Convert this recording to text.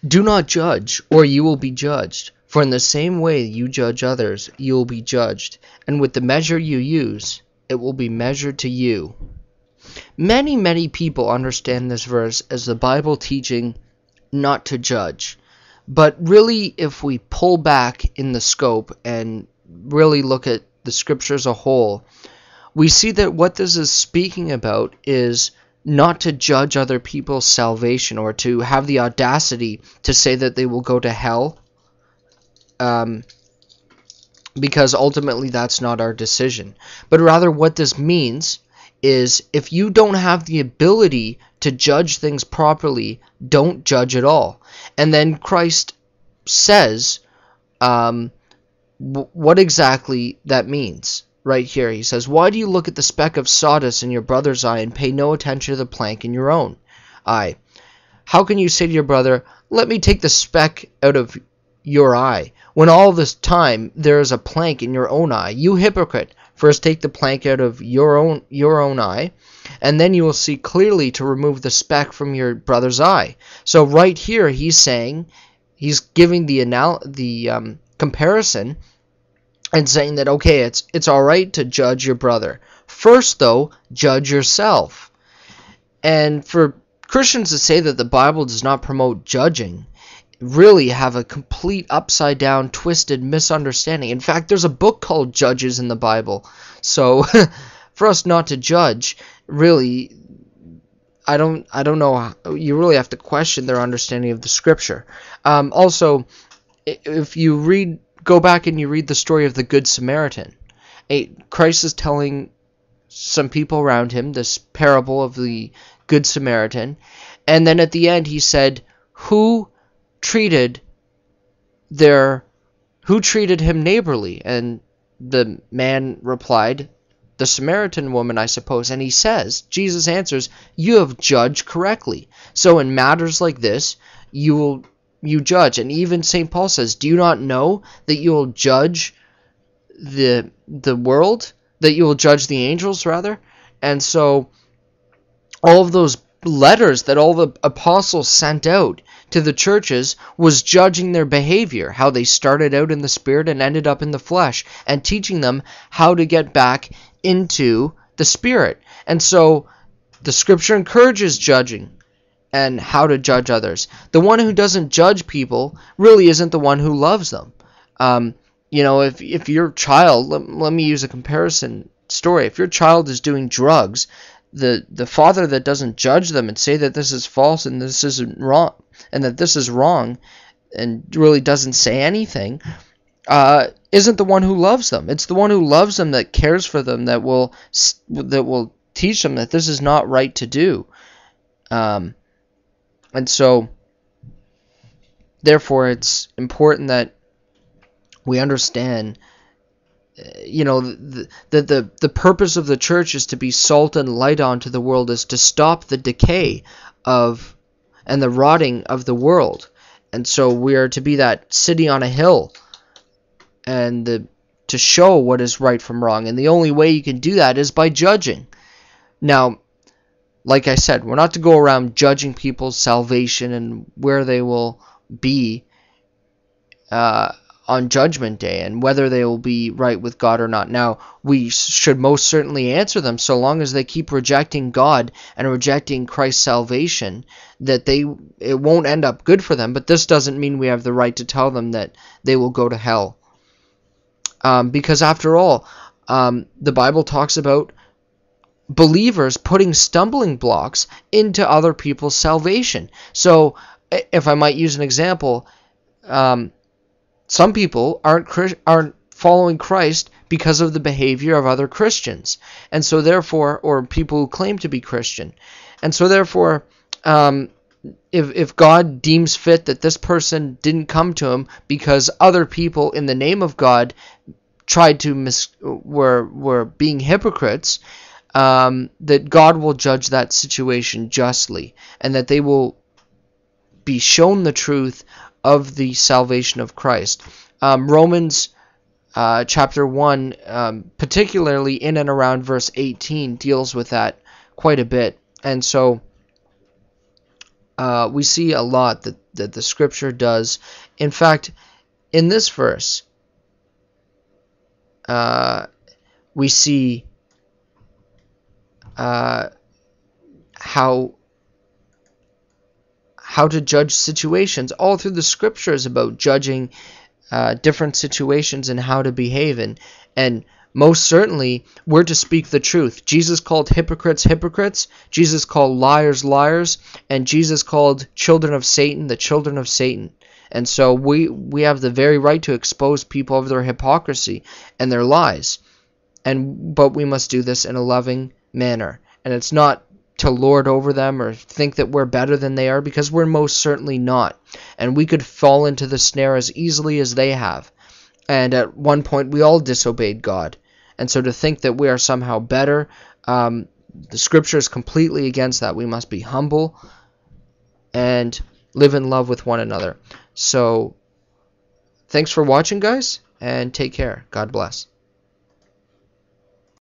Do not judge, or you will be judged. For in the same way you judge others, you will be judged. And with the measure you use, it will be measured to you. Many people understand this verse as the Bible teaching not to judge. But really, if we pull back in the scope and really look at the scripture as a whole, we see that what this is speaking about is not to judge other people's salvation or to have the audacity to say that they will go to hell, because ultimately that's not our decision. But rather what this means is if you don't have the ability to judge things properly, don't judge at all. And then Christ says what exactly that means. Right here, he says, why do you look at the speck of sawdust in your brother's eye and pay no attention to the plank in your own eye? How can you say to your brother, let me take the speck out of your eye, when all this time there is a plank in your own eye? You hypocrite! First take the plank out of your own eye, and then you will see clearly to remove the speck from your brother's eye. So right here, he's saying, he's giving the comparison, and saying that, okay, it's all right to judge your brother. First, though, judge yourself. And for Christians to say that the Bible does not promote judging really have a complete upside-down, twisted misunderstanding. In fact, there's a book called Judges in the Bible. So, for us not to judge, really, I don't know. You really have to question their understanding of the Scripture. Also, if you go back and you read the story of the Good Samaritan, Christ is telling some people around him this parable of the Good Samaritan, and then at the end he said, who treated him neighborly? And the man replied, the Samaritan woman, I suppose. And he says, Jesus answers, you have judged correctly. So in matters like this, you judge. And even St. Paul says, do you not know that you will judge the world? That you will judge the angels, rather? And so all of those letters that all the apostles sent out to the churches was judging their behavior, how they started out in the spirit and ended up in the flesh, and teaching them how to get back into the spirit. And so the scripture encourages judging and how to judge others. The one who doesn't judge people really isn't the one who loves them. If your child, let me use a comparison story. If your child is doing drugs, the father that doesn't judge them and say that this is false and this isn't wrong and that this is wrong and really doesn't say anything, isn't the one who loves them. It's the one who loves them that cares for them, that will teach them that this is not right to do. And so, therefore, it's important that we understand, that the purpose of the church is to be salt and light onto the world, is to stop the decay and the rotting of the world. And so we are to be that city on a hill and to show what is right from wrong. And the only way you can do that is by judging. Now, like I said, we're not to go around judging people's salvation and where they will be on Judgment Day and whether they will be right with God or not. Now, we should most certainly answer them so long as they keep rejecting God and rejecting Christ's salvation, that it won't end up good for them. But this doesn't mean we have the right to tell them that they will go to hell. Because after all, the Bible talks about believers putting stumbling blocks into other people's salvation. So, if I might use an example, some people aren't following Christ because of the behavior of other Christians, and so therefore, or people who claim to be Christian, and so therefore, if God deems fit that this person didn't come to him because other people in the name of God tried to were being hypocrites, that God will judge that situation justly, and that they will be shown the truth of the salvation of Christ. Romans chapter 1, particularly in and around verse 18, deals with that quite a bit. And so we see a lot that the Scripture does. In fact, in this verse, we see how to judge situations. All through the Scriptures about judging different situations and how to behave. And most certainly, we're to speak the truth. Jesus called hypocrites hypocrites. Jesus called liars liars. And Jesus called children of Satan the children of Satan. And so we have the very right to expose people of their hypocrisy and their lies. But we must do this in a loving manner. And it's not to lord over them or think that we're better than they are, because we're most certainly not. And we could fall into the snare as easily as they have. And at one point, we all disobeyed God. And so to think that we are somehow better, the Scripture is completely against that. We must be humble and live in love with one another. So thanks for watching, guys, and take care. God bless.